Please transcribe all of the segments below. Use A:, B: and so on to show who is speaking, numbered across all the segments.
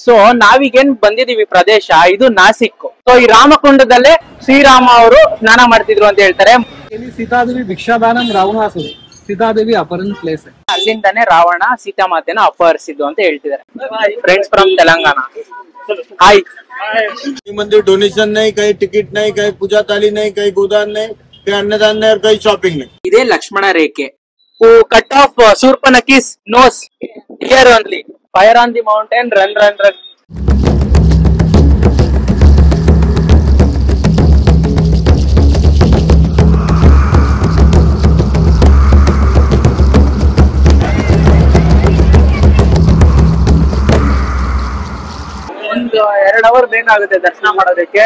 A: So ನಾವೀಗೇನ್ ಬಂದಿದೀವಿ ಪ್ರದೇಶ ಇದು Nashik. So ಈ ರಾಮಕುಂಡದಲ್ಲೇ ಶ್ರೀರಾಮ ಅವರು ಸ್ನಾನ ಮಾಡ್ತಿದ್ರು ಅಂತ ಹೇಳ್ತಾರೆ.
B: ಸೀತಾದೇವಿ ಭಿಕ್ಷಾದಾನಂ ರಾವಣಾಸುರ, ಸೀತಾದೇವಿ ಅಪಹರಣ ಪ್ಲೇಸ್.
A: ಅಲ್ಲಿಂದಾನೆ ರಾವಣ ಸೀತಾಮಾತೆನ ಅಪಹರಿಸಿದ್ದು ಅಂತ ಹೇಳ್ತಿದ್ದಾರೆ. Friends from Telangana. ಹಾಯ್.
C: मंदिर डोनेशन नहीं, कहीं टिकट नहीं, कहीं पूजा ताली नहीं, कहीं गोदान नहीं, कहीं अन्नदान नहीं और कहीं शॉपिंग नहीं.
A: ಇದೇ ಲಕ್ಷ್ಮಣ ರೇಖೆ. Who cut off Surpanaki's nose here only. Fire on the mountain, run, run, run. ಒಂದು 2 ಅವರ್ ಬೇಕಾಗುತ್ತೆ ದರ್ಶನ ಮಾಡೋದಕ್ಕೆ.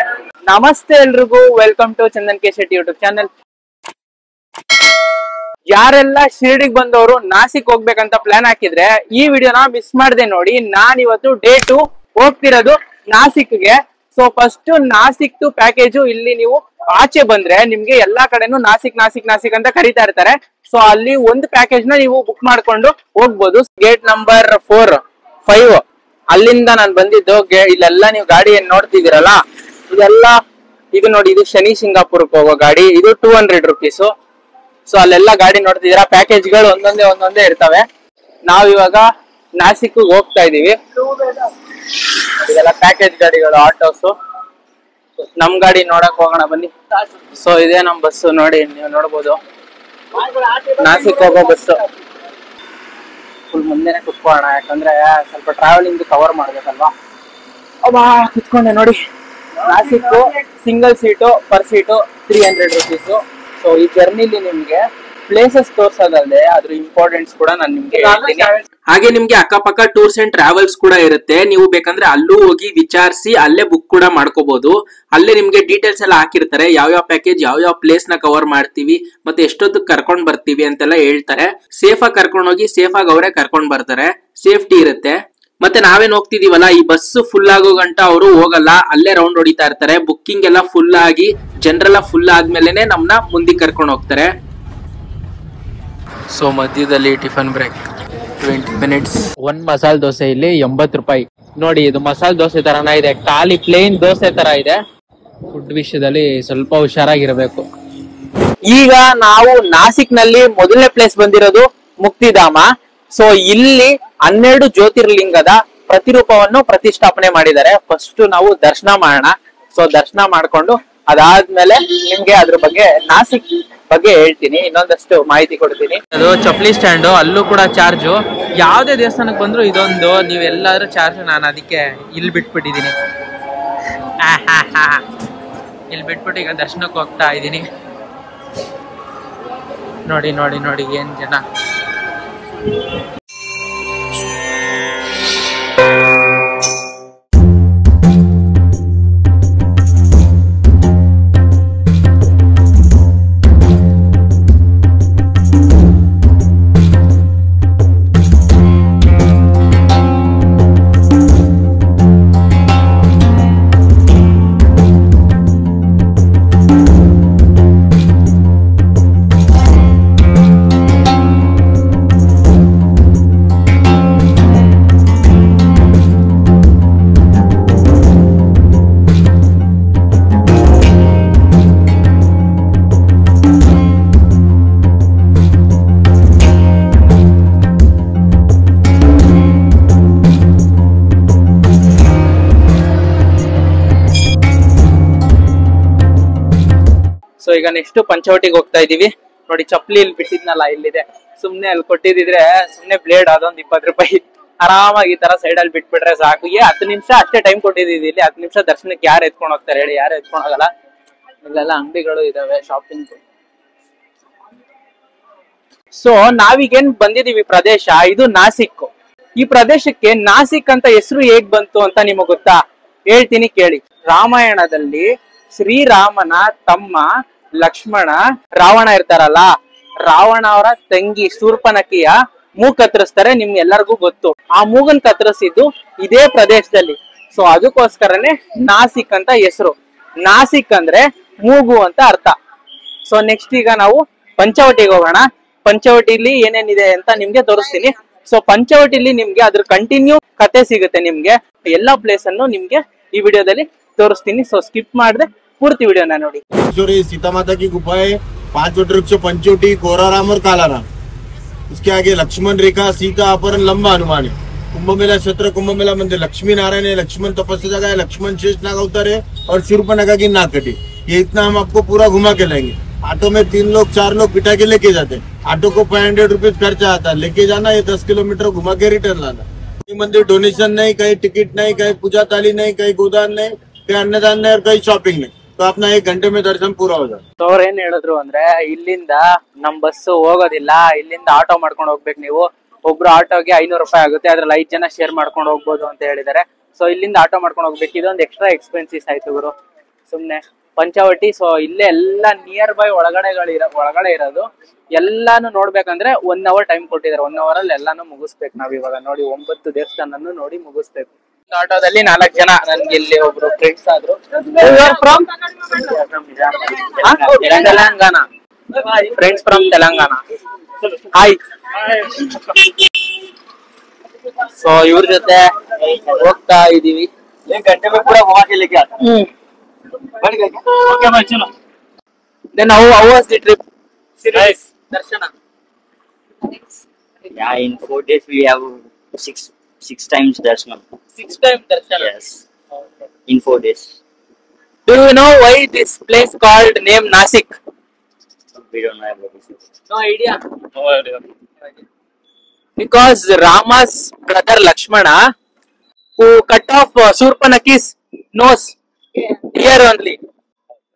A: ನಮಸ್ತೆ ಎಲ್ರಿಗೂ, welcome to Chandan K Shetty YouTube channel. ಯಾರೆಲ್ಲ ಶಿರ್ಡಿಗೆ ಬಂದವರು ನಾಸಿಕ್ ಹೋಗ್ಬೇಕಂತ ಪ್ಲಾನ್ ಹಾಕಿದ್ರೆ ಈ ವಿಡಿಯೋನ ಮಿಸ್ ಮಾಡದೆ ನೋಡಿ. ನಾನ್ ಇವತ್ತು ಡೇ 2 ಹೋಗ್ತಿರೋದು ನಾಸಿಕ್ಗೆ. So first Nashik to package. ಇಲ್ಲಿ ನೀವು ಆಚೆ ಬಂದ್ರೆ ನಿಮ್ಗೆ ಎಲ್ಲಾ ಕಡೆನೂ ನಾಸಿಕ್ ನಾಸಿಕ್ ನಾಸಿಕ್ ಅಂತ ಕರೀತಾ ಇರ್ತಾರೆ. ಸೊ ಅಲ್ಲಿ ಒಂದು ಪ್ಯಾಕೇಜ್ ನ ನೀವು ಬುಕ್ ಮಾಡ್ಕೊಂಡು ಹೋಗ್ಬೋದು. ಗೇಟ್ ನಂಬರ್ 4, 5 ಅಲ್ಲಿಂದ ನಾನು ಬಂದಿದ್ದು. ಇಲ್ಲೆಲ್ಲ ನೀವು ಗಾಡಿ ಏನ್ ನೋಡ್ತಿದ್ದೀರಲ್ಲ, ಇದೆಲ್ಲ ಇದು ನೋಡಿ, ಇದು ಶನಿ ಸಿಂಗಾಪುರಕ್ಕೆ ಹೋಗೋ ಗಾಡಿ. ಇದು 200 ರುಪೀಸ್. ಸೊ ಅಲ್ಲೆಲ್ಲ ಗಾಡಿ ನೋಡ್ತಿದ್ದೀರಾ, ಪ್ಯಾಕೇಜ್ಗಳು ಒಂದೊಂದೇ ಇರ್ತವೆ. ನಾವ್ ಇವಾಗ ನಾಸಿಕ್ ಹೋಗ್ತಾ ಇದೀವಿ. ಇದೆಲ್ಲ ಪ್ಯಾಕೇಜ್ ಗಾಡಿಗಳು, ಆಟೋಸ್. ನಮ್ ಗಾಡಿ ನೋಡಕ್ ಹೋಗೋಣ ಬನ್ನಿ. ಸೊ ಇದೇ ನಮ್ ಬಸ್, ನೋಡಿ ನೀವು ನೋಡ್ಬೋದು, ನಾಸಿಕ್ ಹೋಗೋ ಬಸ್. ಫುಲ್ ಮುಂದೆನೆ ಕುತ್ಕೋಣ, ಯಾಕಂದ್ರೆ ಸ್ವಲ್ಪ ಟ್ರಾವೆಲಿಂಗ್ ಕವರ್ ಮಾಡ್ಬೇಕಲ್ವಾ. ಅಬ್ಬಾ ಕುತ್ಕೊಂಡೆ ನೋಡಿ. Nashik single seat per seat 300 rupees. So ಈ ಜರ್ನಿಲಿ ನಿಮ್ಗೆ ಪ್ಲೇಸಸ್ ತೋರ್ಸೋದಲ್ಲದೆ ಅದ್ರ ಇಂಪಾರ್ಟೆನ್ಸ್ ಕೂಡ ನಾನು ನಿಮ್ಗೆ ಹೇಳ್ತೀನಿ. ಹಾಗೆ ನಿಮ್ಗೆ ಅಕ್ಕಪಕ್ಕ ಟೂರ್ಸ್ ಅಂಡ್ ಟ್ರಾವೆಲ್ಸ್ ಕೂಡ ಇರುತ್ತೆ. ನೀವು ಬೇಕಂದ್ರೆ ಅಲ್ಲೂ ಹೋಗಿ ವಿಚಾರಿಸಿ ಅಲ್ಲೇ ಬುಕ್ ಕೂಡ ಮಾಡ್ಕೋಬಹುದು. ಅಲ್ಲೇ ನಿಮ್ಗೆ ಡೀಟೇಲ್ಸ್ ಎಲ್ಲ ಹಾಕಿರ್ತಾರೆ, ಯಾವ ಪ್ಯಾಕೇಜ್ ಯಾವ ಪ್ಲೇಸ್ ನ ಕವರ್ ಮಾಡ್ತೀವಿ, ಮತ್ತೆ ಎಷ್ಟೊತ್ತಿಗೆ ಕರ್ಕೊಂಡ್ ಬರ್ತೀವಿ ಅಂತೆಲ್ಲ ಹೇಳ್ತಾರೆ. ಸೇಫ್ ಆಗಿ ಕರ್ಕೊಂಡ್ ಹೋಗಿ ಸೇಫ್ ಆಗಿ ಅವರೇ ಕರ್ಕೊಂಡ್ ಬರ್ತಾರೆ, ಸೇಫ್ಟಿ ಇರುತ್ತೆ. ಮತ್ತೆ ನಾವೇನ್ ಹೋಗ್ತಿದೀವಲ್ಲ, ಈ ಬಸ್ ಫುಲ್ ಆಗೋ ಗಂಟ ಅವರು ಹೋಗಲ್ಲ, ಅಲ್ಲೇ ರೌಂಡ್ ಹೊಡಿತಾ ಇರ್ತಾರೆ. ಬುಕ್ಕಿಂಗ್ ಎಲ್ಲ ಫುಲ್ ಆಗಿ ಜನರೆಲ್ಲ ಫುಲ್ ಆದ್ಮೇಲೆನೆ ನಮ್ನ ಮುಂದಕ್ಕೆ ಕರ್ಕೊಂಡು ಹೋಗ್ತಾರೆ. ಸೊ ಮಧ್ಯದಲ್ಲಿ ಟಿಫನ್ ಬ್ರೇಕ್ 20 ಮಿನಿಟ್ಸ್. ಒಂದ್ ಮಸಾಲೆ ದೋಸೆ ಇಲ್ಲಿ 80 ರೂಪಾಯಿ. ನೋಡಿ, ಇದು ಮಸಾಲೆ ದೋಸೆ ತರನ ಇದೆ, ಖಾಲಿ ಪ್ಲೇನ್ ದೋಸೆ ತರ ಇದೆ. ಫುಡ್ ವಿಷಯದಲ್ಲಿ ಸ್ವಲ್ಪ ಹುಷಾರಾಗಿರ್ಬೇಕು. ಈಗ ನಾವು ನಾಸಿಕ್ ನಲ್ಲಿ ಮೊದಲನೇ ಪ್ಲೇಸ್ ಬಂದಿರೋದು ಮುಕ್ತಿಧಾಮ. ಸೊ ಇಲ್ಲಿ 12 ಜ್ಯೋತಿರ್ಲಿಂಗದ ಪ್ರತಿರೂಪವನ್ನು ಪ್ರತಿಷ್ಠಾಪನೆ ಮಾಡಿದ್ದಾರೆ. ಫಸ್ಟ್ ನಾವು ದರ್ಶನ ಮಾಡೋಣ. ಸೊ ದರ್ಶನ ಮಾಡ್ಕೊಂಡು ಅದಾದ್ಮೇಲೆ ನಿಮ್ಗೆ ಅದ್ರ ಬಗ್ಗೆ ನಾಸಿಕ್ ಬಗ್ಗೆ ಹೇಳ್ತೀನಿ, ಇನ್ನೊಂದಷ್ಟು ಮಾಹಿತಿ ಕೊಡ್ತೀನಿ. ಅದು ಚಪ್ಪಲಿ ಸ್ಟ್ಯಾಂಡ್, ಅಲ್ಲೂ ಕೂಡ ಚಾರ್ಜು. ಯಾವ್ದೇ ದೇವಸ್ಥಾನಕ್ಕೆ ಬಂದ್ರು ಇದೊಂದು, ನೀವೆಲ್ಲಾದ್ರೂ ಚಾರ್ಜ್. ನಾನು ಅದಕ್ಕೆ ಇಲ್ಲಿ ಬಿಟ್ಬಿಟ್ಟಿದೀನಿ. ಇಲ್ಲಿ ಬಿಟ್ಬಿಟ್ಟು ಈಗ ದರ್ಶನಕ್ಕೆ ಹೋಗ್ತಾ ಇದ್ದೀನಿ. ನೋಡಿ ನೋಡಿ ನೋಡಿ ಏನ್ ಜನ. ಸೊ ಈಗ ನೆಕ್ಸ್ಟ್ ಪಂಚವಟಿಗೆ ಹೋಗ್ತಾ ಇದೀವಿ. ನೋಡಿ, ಚಪ್ಪಲಿ ಇಲ್ಲಿ ಬಿಟ್ಟಿದ್ನಲ್ಲ, ಇಲ್ಲಿದೆ. ಸುಮ್ನೆ ಅಲ್ಲಿ ಕೊಟ್ಟಿದ್ರೆ ಸುಮ್ನೆ ಬ್ಲೇಡ್ ಅದೊಂದು 20 ರೂಪಾಯಿ. ಆರಾಮಾಗಿ ಈ ತರ ಸೈಡ್ ಅಲ್ಲಿ ಬಿಟ್ಬಿಟ್ರೆ ಸಾಕು. 10 ನಿಮಿಷ ಅಷ್ಟೇ ಟೈಮ್ ಕೊಟ್ಟಿದ್ದೀವಿ. ಇಲ್ಲಿ 10 ನಿಮಿಷ ದರ್ಶನಕ್ಕೆ ಯಾರು ಎತ್ಕೊಂಡು ಹೋಗ್ತಾರೆ ಹೇಳಿ? ಯಾರು ಎತ್ಕೊಂಡು ಹೋಗಲ್ಲ. ಇಲ್ಲೆಲ್ಲ ಅಂಗಡಿಗಳು ಇದಾವೆ, ಶಾಪಿಂಗ್. ಸೊ ನಾವೀಗೇನ್ ಬಂದಿದೀವಿ ಪ್ರದೇಶ ಇದು ನಾಸಿಕ್. ಈ ಪ್ರದೇಶಕ್ಕೆ ನಾಸಿಕ್ ಅಂತ ಹೆಸರು ಹೇಗ್ ಬಂತು ಅಂತ ನಿಮಗ್ ಗೊತ್ತಾ? ಹೇಳ್ತೀನಿ ಕೇಳಿ. ರಾಮಾಯಣದಲ್ಲಿ ಶ್ರೀರಾಮನ ತಮ್ಮ ಲಕ್ಷ್ಮಣ, ರಾವಣ ಇರ್ತಾರಲ್ಲ, ರಾವಣ ಅವರ ತಂಗಿ ಶೂರ್ಪನಖಿಯ ಮೂಗ್ ಕತ್ತರಿಸ್ತಾರೆ. ನಿಮ್ಗೆ ಎಲ್ಲರಿಗೂ ಗೊತ್ತು. ಆ ಮೂಗನ್ ಕತ್ತರಿಸಿದ್ದು ಇದೇ ಪ್ರದೇಶದಲ್ಲಿ. ಸೊ ಅದಕ್ಕೋಸ್ಕರನೇ ನಾಸಿಕ್ ಅಂತ ಹೆಸರು. ನಾಸಿಕ್ ಅಂದ್ರೆ ಮೂಗು ಅಂತ ಅರ್ಥ. ಸೊ ನೆಕ್ಸ್ಟ್ ಈಗ ನಾವು ಪಂಚವಟಿಗೆ ಹೋಗೋಣ. ಪಂಚವಟಿಲಿ ಏನೇನಿದೆ ಅಂತ ನಿಮ್ಗೆ ತೋರಿಸ್ತೀನಿ, ಸೊ ಪಂಚವಟಿಲಿ ನಿಮ್ಗೆ ಅದ್ರ ಕಂಟಿನ್ಯೂ ಕತೆ ಸಿಗುತ್ತೆ ನಿಮ್ಗೆ. ಎಲ್ಲಾ ಪ್ಲೇಸ್ ಅನ್ನು ನಿಮ್ಗೆ ಈ ವಿಡಿಯೋದಲ್ಲಿ ತೋರಿಸ್ತೀನಿ. ಸೊ ಸ್ಕಿಪ್ ಮಾಡದೆ ಪೂರ್ತಿ ವಿಡಿಯೋನ ನೋಡಿ.
C: सीता माता की गुफा है, 5 वृक्ष, पंचवटी, कोराराम और कालाराम. उसके आगे लक्ष्मण रेखा, सीता अपहरण, लंबा हनुमान है. कुंभ मेला क्षेत्र, कुंभ मेला मंदिर, लक्ष्मी नारायण है, लक्ष्मण तपस्या जगह है, लक्ष्मण शेष नाग अवतार है और शूर्पणखा की नाक कटी. ये इतना हम आपको पूरा घुमा के लाएंगे. ऑटो में 3 लोग 4 लोग बिठा के लेके जाते हैं. ऑटो को 500 रुपीज खर्चा आता है. लेके जाना, ये 10 किलोमीटर घुमा के रिटर्न लाना. मंदिर डोनेशन नहीं, कहीं टिकट नहीं, कहीं पूजा ताली नहीं, कहीं गोदान नहीं, कहीं अन्नदान नहीं और कहीं शॉपिंग नहीं. तो अपना 1 घंटे में दर्शन पूरा हो जाता.
A: ಸೊ ಅವ್ರ ಏನ್ ಹೇಳಿದ್ರು ಅಂದ್ರೆ, ಇಲ್ಲಿಂದ ನಮ್ ಬಸ್ ಹೋಗೋದಿಲ್ಲ, ಇಲ್ಲಿಂದ ಆಟೋ ಮಾಡ್ಕೊಂಡು ಹೋಗ್ಬೇಕು ನೀವು. ಒಬ್ರು ಆಟೋಗೆ 500 ರೂಪಾಯಿ ಆಗುತ್ತೆ, ಅದ್ರಲ್ಲಿ 5 ಜನ ಶೇರ್ ಮಾಡ್ಕೊಂಡು ಹೋಗ್ಬೋದು ಅಂತ ಹೇಳಿದಾರೆ. ಸೊ ಇಲ್ಲಿಂದ ಆಟೋ ಮಾಡ್ಕೊಂಡು ಹೋಗ್ಬೇಕು. ಇದೊಂದು ಎಕ್ಸ್ಟ್ರಾ ಎಕ್ಸ್ಪೆನ್ಸಿಸ್ ಆಯ್ತು ಗುರು ಸುಮ್ನೆ. ಪಂಚವಟಿ ಸೊ ಇಲ್ಲೇ ಎಲ್ಲ ನಿಯರ್ ಬೈ ಒಳಗಡೆ ಇರೋದು. ಎಲ್ಲಾನು ನೋಡ್ಬೇಕಂದ್ರೆ 1 ಅವರ್ ಟೈಮ್ ಕೊಟ್ಟಿದ್ದಾರೆ. 1 ಅವರ್ ಅಲ್ಲಿ ಎಲ್ಲಾನು ಮುಗಿಸ್ಬೇಕು. ನಾವ್ ಇವಾಗ ನೋಡಿ 9 ದೇವಸ್ಥಾನನು ನೋಡಿ ಮುಗಿಸ್ಬೇಕು. ಆಟೋದಲ್ಲಿ 4 ಜನ. ನನ್ಗೆ ಇಲ್ಲಿ ಒಬ್ರು ಫ್ರೆಂಡ್ಸ್ ಆದ್ರು. Telangana friends from Telangana. Hi. So ಇವ್ರ ಜೊತೆ ಹೋಗ್ತಾ ಇದೀವಿ. Then how was the trip? Nice. Darshana.
D: Yeah, in 4 days we have six times darshan.
A: 6 times Darshana.
D: Yes. In 4 days.
A: Do you know why this place called name Nasik?
D: We don't know about this.
A: No idea.
D: No idea.
A: Because Rama's brother Lakshmana, who cut off Surpanaki's nose here only.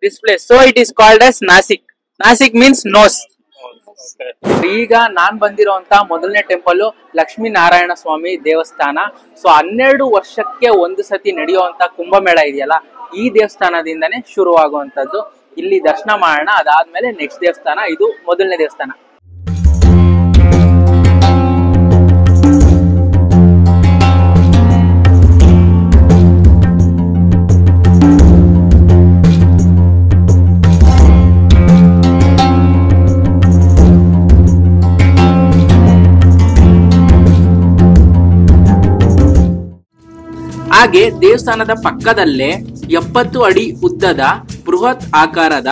A: This place. So it is called as Nasik. Nasik means nose. ಈಗ ನಾನ್ ಬಂದಿರೋಂತ ಮೊದಲನೇ temple Lakshmi Narayana ಸ್ವಾಮಿ ದೇವಸ್ಥಾನ. So 12 ವರ್ಷಕ್ಕೆ ಒಂದು ಸತಿ ನಡೆಯುವಂತ ಕುಂಭಮೇಳ ಇದೆಯಲ್ಲ, ಈ ದೇವಸ್ಥಾನದಿಂದನೇ ಶುರುವಾಗುವಂತದ್ದು. ಇಲ್ಲಿ ದರ್ಶನ ಮಾಡೋಣ, ಅದಾದ್ಮೇಲೆ ನೆಕ್ಸ್ಟ್ ದೇವಸ್ಥಾನ. ಇದು ಮೊದಲನೇ ದೇವಸ್ಥಾನ. ಹಾಗೆ ದೇವಸ್ಥಾನದ ಪಕ್ಕದಲ್ಲೇ 70 ಅಡಿ ಉದ್ದದ ಬೃಹತ್ ಆಕಾರದ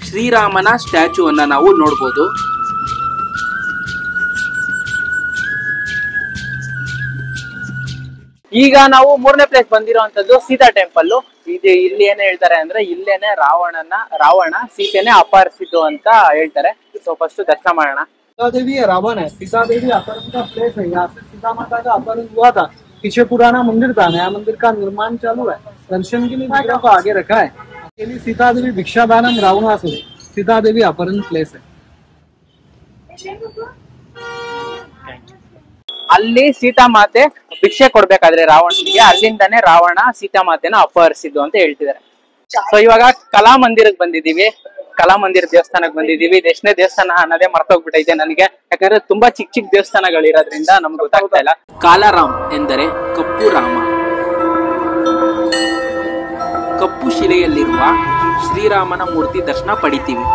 A: ಶ್ರೀರಾಮನ ಸ್ಟ್ಯಾಚು ಅನ್ನ ನಾವು ನೋಡಬಹುದು. ಈಗ ನಾವು 3ನೇ ಪ್ಲೇಸ್ ಬಂದಿರುವಂತದ್ದು ಸೀತಾ ಟೆಂಪಲ್. ಇದು ಇಲ್ಲಿ ಏನ್ ಹೇಳ್ತಾರೆ ಅಂದ್ರೆ, ಇಲ್ಲೇನೆ ರಾವಣ ಸೀತೆನೆ ಅಪಹರಿಸಿದ್ದು ಅಂತ ಹೇಳ್ತಾರೆ. ಸೊ ಫಸ್ಟ್ ದರ್ಶನ ಮಾಡೋಣ.
B: सीता देवी है, रावण है. सीता देवी अपहरण का प्लेस है. यहाँ से सीता माता का अपहरण हुआ था. पीछे पुराना मंदिर था, नया मंदिर का निर्माण चालू है. दर्शन के लिए विग्रह को आगे रखा है. अकेली सीता देवी भिक्षादानम रावणासुर. सीता देवी अपहरण प्लेस है.
A: ಅಲ್ಲಿ ಸೀತಾ ಮಾತೆ ಭಿಕ್ಷೆ ಕೊಡ್ಬೇಕಾದ್ರೆ ರಾವಣನಿಗೆ, ಅಲ್ಲಿಂದಾನೆ ರಾವಣ ಸೀತಾ ಮಾತೆನ ಅಪಹರಿಸಿದ್ದು ಅಂತ ಹೇಳ್ತಿದ್ದಾರೆ. ಸೊ ಇವಾಗ ಕಲಾಮಂದಿರಕ್ಕೆ ಬಂದಿದೀವಿ. ಕಲಾಮಂದಿರ ದೇವಸ್ಥಾನಕ್ಕೆ ಬಂದಿದೀವಿ. ಇದು ಎಷ್ಟನೇ ದೇವಸ್ಥಾನ ಅನ್ನೋದೇ ಮರ್ತೋಗ್ಬಿಟ್ಟೈತೆ ನನಗೆ, ಯಾಕಂದ್ರೆ ತುಂಬಾ ಚಿಕ್ಕ ದೇವಸ್ಥಾನಗಳಿರೋದ್ರಿಂದ ನಮ್ಗೆ ಗೊತ್ತಾಗ್ತಾ ಇಲ್ಲ. ಕಾಲಾರಾಮ್ ಎಂದರೆ ಕಪ್ಪು ರಾಮ. ಕಪ್ಪು ಶಿಲೆಯಲ್ಲಿರುವ ಶ್ರೀರಾಮನ ಮೂರ್ತಿ ದರ್ಶನ ಪಡಿತೀವಿ.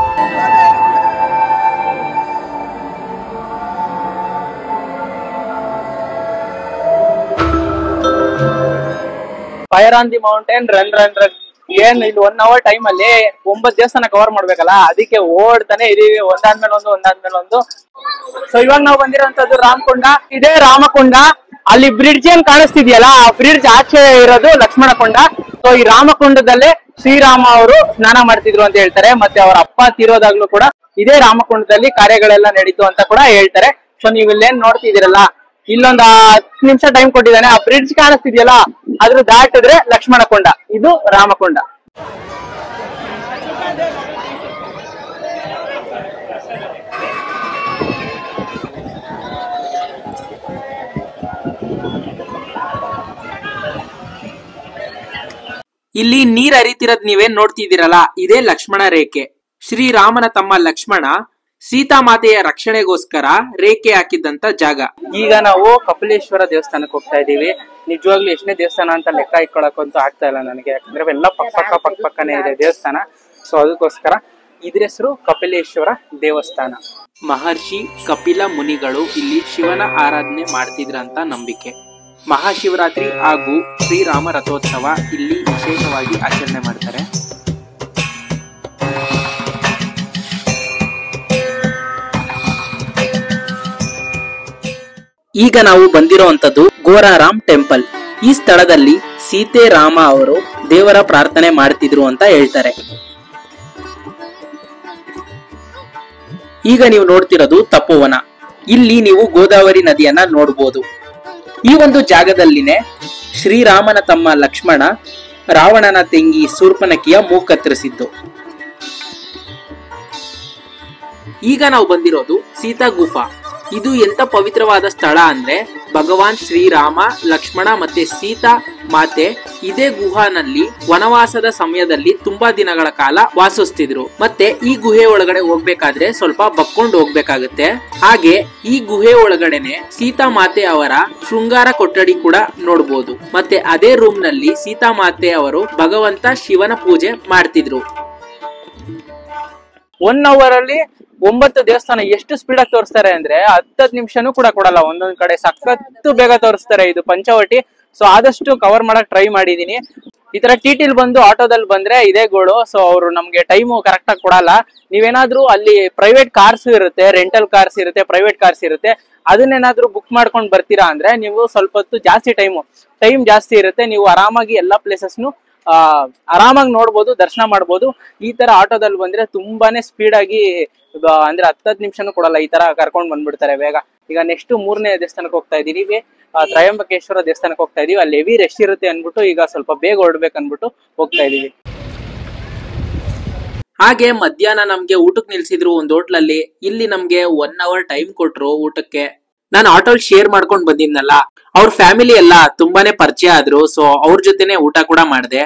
A: Fire on the mountain, run. ಏನ್ ಇಲ್ಲಿ 1 ಅವರ್ ಟೈಮ್ ಅಲ್ಲಿ 9 ದೇವಸ್ಥಾನ ಕವರ್ ಮಾಡ್ಬೇಕಲ್ಲ, ಅದಕ್ಕೆ ಓಡ್ತಾನೆ ಇದೀವಿ ಒಂದಾದ್ಮೇಲೆ ಒಂದು. ಸೊ ಇವಾಗ ನಾವು ಬಂದಿರೋಂಥದ್ದು ರಾಮಕೊಂಡ. ಇದೇ ರಾಮಕೊಂಡ. ಅಲ್ಲಿ ಬ್ರಿಡ್ಜ್ ಏನ್ ಕಾಣಿಸ್ತಿದ್ಯಲ್ಲ, ಆ ಬ್ರಿಡ್ಜ್ ಆಚೆ ಇರೋದು ಲಕ್ಷ್ಮಣಕೊಂಡ. ಸೊ ಈ ರಾಮಕೊಂಡದಲ್ಲೇ ಶ್ರೀರಾಮ ಅವರು ಸ್ನಾನ ಮಾಡ್ತಿದ್ರು ಅಂತ ಹೇಳ್ತಾರೆ. ಮತ್ತೆ ಅವರ ಅಪ್ಪ ತೀರೋದಾಗ್ಲೂ ಕೂಡ ಇದೇ ರಾಮಕೊಂಡದಲ್ಲಿ ಕಾರ್ಯಗಳೆಲ್ಲ ನಡೀತು ಅಂತ ಕೂಡ ಹೇಳ್ತಾರೆ. ಸೊ ನೀವು ಇಲ್ಲೇನ್ ನೋಡ್ತಿದ್ದೀರಲ್ಲ, ಇಲ್ಲೊಂದು 10 ನಿಮಿಷ ಟೈಮ್ ಕೊಟ್ಟಿದ್ದಾನೆ. ಆ ಬ್ರಿಡ್ಜ್ ಕಾಣಿಸ್ತಿದ್ಯಲ್ಲ, ಅದ್ರ ದಾಟಿದ್ರೆ ಲಕ್ಷ್ಮಣಕೊಂಡ, ಇದು ರಾಮಕೊಂಡ. ಇಲ್ಲಿ ನೀರ್ ಹರಿತಿರೋದ್ ನೀವೇನ್ ನೋಡ್ತಿದ್ದೀರಲ್ಲ, ಇದೇ ಲಕ್ಷ್ಮಣ ರೇಖೆ. ಶ್ರೀರಾಮನ ತಮ್ಮ ಲಕ್ಷ್ಮಣ ಸೀತಾ ಮಾತೆಯ ರಕ್ಷಣೆಗೋಸ್ಕರ ರೇಖೆ ಹಾಕಿದ್ದಂತ ಜಾಗ. ಈಗ ನಾವು ಕಪಿಲೇಶ್ವರ ದೇವಸ್ಥಾನಕ್ಕೆ ಹೋಗ್ತಾ ಇದೀವಿ. ನಿಜವಾಗ್ಲೂ ಎಷ್ಟನೇ ದೇವಸ್ಥಾನ ಅಂತ ಲೆಕ್ಕ ಇಟ್ಕೊಳಕ್ಕಂತೂ ಆಗ್ತಾ ಇಲ್ಲ ನನಗೆ, ಯಾಕಂದ್ರೆ ಎಲ್ಲ ಪಕ್ಕನೇ ಇದೆ ದೇವಸ್ಥಾನ. ಸೊ ಅದಕ್ಕೋಸ್ಕರ ಇದ್ರ ಹೆಸರು ಕಪಿಲೇಶ್ವರ ದೇವಸ್ಥಾನ. ಮಹರ್ಷಿ ಕಪಿಲ ಮುನಿಗಳು ಇಲ್ಲಿ ಶಿವನ ಆರಾಧನೆ ಮಾಡ್ತಿದ್ರಂತ ನಂಬಿಕೆ. ಮಹಾಶಿವರಾತ್ರಿ ಹಾಗೂ ಶ್ರೀರಾಮ ರಥೋತ್ಸವ ಇಲ್ಲಿ ವಿಶೇಷವಾಗಿ ಆಚರಣೆ ಮಾಡ್ತಾರೆ. ಈಗ ನಾವು ಬಂದಿರುವಂತದ್ದು ಗೋರಾರಾಮ್ ಟೆಂಪಲ್. ಈ ಸ್ಥಳದಲ್ಲಿ ಸೀತೆ ರಾಮ ಅವರು ದೇವರ ಪ್ರಾರ್ಥನೆ ಮಾಡ್ತಿದ್ರು ಅಂತ ಹೇಳ್ತಾರೆ. ಈಗ ನೀವು ನೋಡ್ತಿರೋದು ತಪೋವನ. ಇಲ್ಲಿ ನೀವು ಗೋದಾವರಿ ನದಿಯನ್ನ ನೋಡ್ಬೋದು. ಈ ಒಂದು ಜಾಗದಲ್ಲಿನೇ ಶ್ರೀರಾಮನ ತಮ್ಮ ಲಕ್ಷ್ಮಣ ರಾವಣನ ತಂಗಿ ಶೂರ್ಪನಖಿಯ ಮೂಗು ಕತ್ತರಿಸಿದ್ದು. ಈಗ ನಾವು ಬಂದಿರೋದು ಸೀತಾ ಗುಫಾ. ಇದು ಎಂತ ಪವಿತ್ರವಾದ ಸ್ಥಳ ಅಂದ್ರೆ ಭಗವಾನ್ ಶ್ರೀರಾಮ, ಲಕ್ಷ್ಮಣ ಮತ್ತೆ ಸೀತಾ ಮಾತೆ ಇದೇ ಗುಹಾನಲ್ಲಿ ವನವಾಸದ ಸಮಯದಲ್ಲಿ ತುಂಬಾ ದಿನಗಳ ಕಾಲ ವಾಸಿಸ್ತಿದ್ರು. ಮತ್ತೆ ಈ ಗುಹೆ ಒಳಗಡೆ ಹೋಗ್ಬೇಕಾದ್ರೆ ಸ್ವಲ್ಪ ಬಕ್ಕೊಂಡು ಹೋಗ್ಬೇಕಾಗುತ್ತೆ. ಹಾಗೆ ಈ ಗುಹೆ ಒಳಗಡೆನೆ ಸೀತಾ ಮಾತೆ ಅವರ ಶೃಂಗಾರ ಕೊಠಡಿ ಕೂಡ ನೋಡ್ಬೋದು. ಮತ್ತೆ ಅದೇ ರೂಮ್ ನಲ್ಲಿ ಸೀತಾ ಮಾತೆ ಅವರು ಭಗವಂತ ಶಿವನ ಪೂಜೆ ಮಾಡ್ತಿದ್ರು. 1 hour ಅಲ್ಲಿ 9 ದೇವಸ್ಥಾನ. ಎಷ್ಟು ಸ್ಪೀಡ್ ಆಗಿ ತೋರಿಸ್ತಾರೆ ಅಂದ್ರೆ 10 ನಿಮಿಷನೂ ಕೂಡ ಕೊಡಲ್ಲ. ಒಂದೊಂದ್ ಕಡೆ ಸಖತ್ತು ಬೇಗ ತೋರಿಸ್ತಾರೆ. ಇದು ಪಂಚವಟಿ. ಸೊ ಆದಷ್ಟು ಕವರ್ ಮಾಡಕ್ ಟ್ರೈ ಮಾಡಿದೀನಿ. ಈ ತರ ಟಿಟಿಲ್ ಬಂದು ಆಟೋದಲ್ಲಿ ಬಂದ್ರೆ ಇದೇ ಗೋಳು. ಸೊ ಅವ್ರು ನಮ್ಗೆ ಟೈಮು ಕರೆಕ್ಟ್ ಆಗಿ ಕೊಡಲ್ಲ. ನೀವೇನಾದ್ರೂ ಅಲ್ಲಿ ಪ್ರೈವೇಟ್ ಕಾರ್ಸ್ ಇರುತ್ತೆ, ರೆಂಟಲ್ ಕಾರ್ಸ್ ಇರುತ್ತೆ, ಪ್ರೈವೇಟ್ ಕಾರ್ಸ್ ಇರುತ್ತೆ. ಅದನ್ನೇನಾದ್ರೂ ಬುಕ್ ಮಾಡ್ಕೊಂಡು ಬರ್ತೀರಾ ಅಂದ್ರೆ ನೀವು ಸ್ವಲ್ಪ ಹೊತ್ತು ಜಾಸ್ತಿ ಟೈಮ್ ಜಾಸ್ತಿ ಇರುತ್ತೆ. ನೀವು ಆರಾಮಾಗಿ ಎಲ್ಲಾ ಪ್ಲೇಸಸ್ನು ಆರಾಮಾಗಿ ನೋಡ್ಬೋದು, ದರ್ಶನ ಮಾಡ್ಬೋದು. ಈ ತರ ಆಟೋದಲ್ಲಿ ಬಂದ್ರೆ ತುಂಬಾನೇ ಸ್ಪೀಡ್ ಆಗಿ ಅಂದ್ರೆ 10 ನಿಮಿಷನೂ ಕೊಡಲ್ಲ. ಈ ತರ ಕರ್ಕೊಂಡ್ ಬಂದ್ಬಿಡ್ತಾರೆ ಬೇಗ. ಈಗ ನೆಕ್ಸ್ಟ್ 3ನೇ ದೇವಸ್ಥಾನಕ್ಕೆ ಹೋಗ್ತಾ ಇದೀವಿ. ತ್ರಯಂಬಕೇಶ್ವರ ದೇವಸ್ಥಾನಕ್ಕೆ ಹೋಗ್ತಾ ಇದೀವಿ. ಅಲ್ಲಿ ಹೆವಿ ರಶ್ ಇರುತ್ತೆ ಅನ್ಬಿಟ್ಟು ಈಗ ಸ್ವಲ್ಪ ಬೇಗ ಹೊರಡ್ಬೇಕು ಅನ್ಬಿಟ್ಟು ಹೋಗ್ತಾ ಇದೀವಿ. ಹಾಗೆ ಮಧ್ಯಾಹ್ನ ನಮ್ಗೆ ಊಟಕ್ಕೆ ನಿಲ್ಸಿದ್ರು ಒಂದು ಹೋಟ್ಲಲ್ಲಿ. ಇಲ್ಲಿ ನಮ್ಗೆ 1 hour ಟೈಮ್ ಕೊಟ್ರು ಊಟಕ್ಕೆ. ನಾನು ಆಟೋಲ್ ಶೇರ್ ಮಾಡ್ಕೊಂಡ್ ಬಂದಿದ್ನಲ್ಲ, ಅವ್ರ ಫ್ಯಾಮಿಲಿ ಎಲ್ಲ ತುಂಬಾನೇ ಪರಿಚಯ ಆದ್ರು. ಸೊ ಅವ್ರ ಜೊತೆನೆ ಊಟ ಕೂಡ ಮಾಡಿದೆ.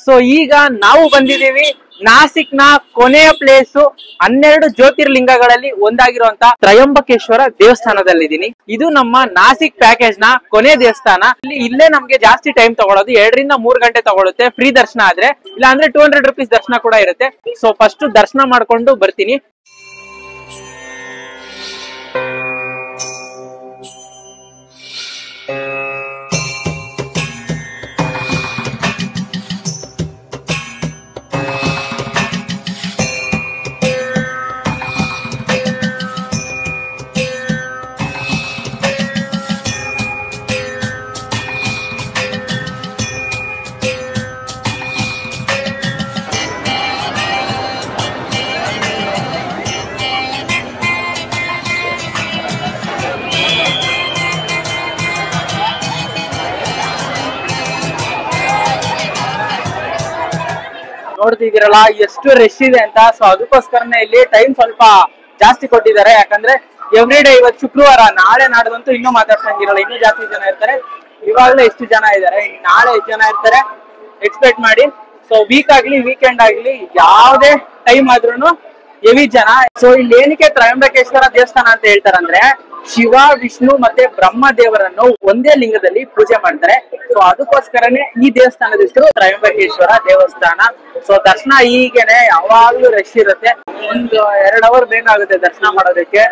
A: ಸೊ ಈಗ ನಾವು ಬಂದಿದೀವಿ ನಾಸಿಕ್ ನ ಕೊನೆಯ ಪ್ಲೇಸ್, 12 ಜ್ಯೋತಿರ್ಲಿಂಗಗಳಲ್ಲಿ ಒಂದಾಗಿರುವಂತ ತ್ರಯಂಬಕೇಶ್ವರ ದೇವಸ್ಥಾನದಲ್ಲಿದ್ದೀನಿ. ಇದು ನಮ್ಮ ನಾಸಿಕ್ ಪ್ಯಾಕೇಜ್ ನ ಕೊನೆ ದೇವಸ್ಥಾನ. ಇಲ್ಲೇ ನಮ್ಗೆ ಜಾಸ್ತಿ ಟೈಮ್ ತಗೊಳ್ಳೋದು, 2 ರಿಂದ 3 ಗಂಟೆ ತಗೊಳುತ್ತೆ ಫ್ರೀ ದರ್ಶನ ಆದ್ರೆ. ಇಲ್ಲ ಅಂದ್ರೆ 200 rupees ದರ್ಶನ ಕೂಡ ಇರುತ್ತೆ. ಸೊ ಫಸ್ಟ್ ದರ್ಶನ ಮಾಡ್ಕೊಂಡು ಬರ್ತೀನಿ. ನೋಡ್ತಿದ್ದೀರಲ್ಲ ಎಷ್ಟು ರಶ್ ಇದೆ ಅಂತ. ಸೊ ಅದಕ್ಕೋಸ್ಕರನೇ ಇಲ್ಲಿ ಟೈಮ್ ಸ್ವಲ್ಪ ಜಾಸ್ತಿ ಕೊಟ್ಟಿದ್ದಾರೆ. ಯಾಕಂದ್ರೆ ಎವ್ರಿ ಡೇ, ಇವತ್ತು ಶುಕ್ರವಾರ, ನಾಳೆ ನಾಡ್ದಂತೂ ಇನ್ನೂ ಮಾತಾಡ್ಸಂಗಿರಲ್ಲ, ಇನ್ನೂ ಜಾಸ್ತಿ ಜನ ಇರ್ತಾರೆ. ಇವಾಗಲೇ ಎಷ್ಟು ಜನ ಇದ್ದಾರೆ, ನಾಳೆ ಎಷ್ಟು ಜನ ಇರ್ತಾರೆ ಎಕ್ಸ್ಪೆಕ್ಟ್ ಮಾಡಿ. ಸೊ ವೀಕ್ ಆಗ್ಲಿ ವೀಕೆಂಡ್ ಆಗ್ಲಿ ಯಾವ್ದೇ ಟೈಮ್ ಆದ್ರೂ ಹೆವಿ ಜನ. ಸೊ ಇಲ್ಲಿ ಏನಕ್ಕೆ ತ್ರಯಂಬಕೇಶ್ವರ ದೇವಸ್ಥಾನ ಅಂತ ಹೇಳ್ತಾರಂದ್ರೆ ಶಿವ, ವಿಷ್ಣು ಮತ್ತೆ ಬ್ರಹ್ಮ ದೇವರನ್ನು ಒಂದೇ ಲಿಂಗದಲ್ಲಿ ಪೂಜೆ ಮಾಡ್ತಾರೆ. ಸೊ ಅದಕ್ಕೋಸ್ಕರನೇ ಈ ದೇವಸ್ಥಾನದ ಹೆಸರು ತ್ರಯಂಬಕೇಶ್ವರ ದೇವಸ್ಥಾನ. ಸೊ ದರ್ಶನ ಹೀಗೇನೆ ಯಾವಾಗ್ಲೂ ರಶ್ ಇರುತ್ತೆ. 1-2 hour ಬೇಕಾಗುತ್ತೆ ದರ್ಶನ ಮಾಡೋದಕ್ಕೆ.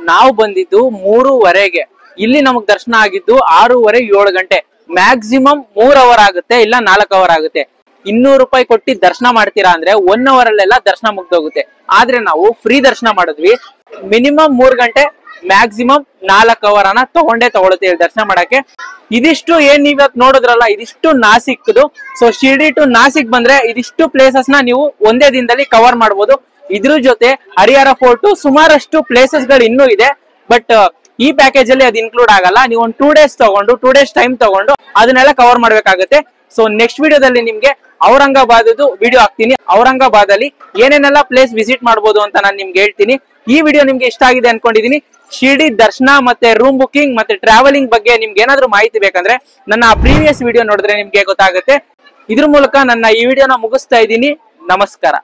A: ನಾವು ಬಂದಿದ್ದು 3:30ಗೆ. ಇಲ್ಲಿ ನಮಗ್ ದರ್ಶನ ಆಗಿದ್ದು 6:30-7 ಗಂಟೆ. ಮ್ಯಾಕ್ಸಿಮಮ್ 3 hour ಆಗುತ್ತೆ, ಇಲ್ಲ 4 hour ಆಗುತ್ತೆ. 200 ರೂಪಾಯಿ ಕೊಟ್ಟು ದರ್ಶನ ಮಾಡ್ತೀರಾ ಅಂದ್ರೆ 1 hour ಅಲ್ಲೆಲ್ಲ ದರ್ಶನ ಮುಗ್ದೋಗುತ್ತೆ. ಆದ್ರೆ ನಾವು ಫ್ರೀ ದರ್ಶನ ಮಾಡಿದ್ವಿ. ಮಿನಿಮಮ್ 3 ಗಂಟೆ, ಮ್ಯಾಕ್ಸಿಮಮ್ 4 hour ತಗೊಳುತ್ತೆ ದರ್ಶನ ಮಾಡಕ್ಕೆ. ಇದಿಷ್ಟು ಏನ್ ನೀವ್ ಇವತ್ತು ನೋಡಿದ್ರಲ್ಲ, ಇದಿಷ್ಟು ನಾಸಿಕ್ದು. ಸೊ ಶಿರ್ಡಿ ಟು ನಾಸಿಕ್ ಬಂದ್ರೆ ಇದಿಷ್ಟು ಪ್ಲೇಸಸ್ ನ ನೀವು ಒಂದೇ ದಿನದಲ್ಲಿ ಕವರ್ ಮಾಡ್ಬೋದು. ಇದ್ರ ಜೊತೆ ಹರಿಹರ ಫೋರ್ಟ್, ಸುಮಾರಷ್ಟು ಪ್ಲೇಸಸ್ ಗಳು ಇನ್ನೂ ಇದೆ. ಬಟ್ ಈ ಪ್ಯಾಕೇಜ್ ಅಲ್ಲಿ ಅದು ಇನ್ಕ್ಲೂಡ್ ಆಗಲ್ಲ. ನೀವು ಒಂದು 2 days ಟೈಮ್ ತಗೊಂಡು ಅದನ್ನೆಲ್ಲ ಕವರ್ ಮಾಡ್ಬೇಕಾಗುತ್ತೆ. ಸೊ ನೆಕ್ಸ್ಟ್ ವಿಡಿಯೋದಲ್ಲಿ ನಿಮ್ಗೆ ಔರಂಗಾಬಾದ್ ವಿಡಿಯೋ ಹಾಕ್ತೀನಿ. ಔರಂಗಾಬಾದ್ ಅಲ್ಲಿ ಏನೇನೆಲ್ಲ ಪ್ಲೇಸ್ ವಿಸಿಟ್ ಮಾಡಬಹುದು ಅಂತ ನಾನು ನಿಮ್ಗೆ ಹೇಳ್ತೀನಿ. ಈ ವಿಡಿಯೋ ನಿಮ್ಗೆ ಇಷ್ಟ ಆಗಿದೆ ಅನ್ಕೊಂಡಿದೀನಿ. ಶಿರ್ಡಿ ದರ್ಶನ ಮತ್ತೆ ರೂಮ್ ಬುಕಿಂಗ್ ಮತ್ತೆ ಟ್ರಾವೆಲಿಂಗ್ ಬಗ್ಗೆ ನಿಮ್ಗೆ ಏನಾದ್ರು ಮಾಹಿತಿ ಬೇಕಂದ್ರೆ ನನ್ನ ಪ್ರೀವಿಯಸ್ ವಿಡಿಯೋ ನೋಡಿದ್ರೆ ನಿಮ್ಗೆ ಗೊತ್ತಾಗುತ್ತೆ. ಇದ್ರ ಮೂಲಕ ನನ್ನ ಈ ವಿಡಿಯೋನ ಮುಗಿಸ್ತಾ ಇದ್ದೀನಿ. ನಮಸ್ಕಾರ.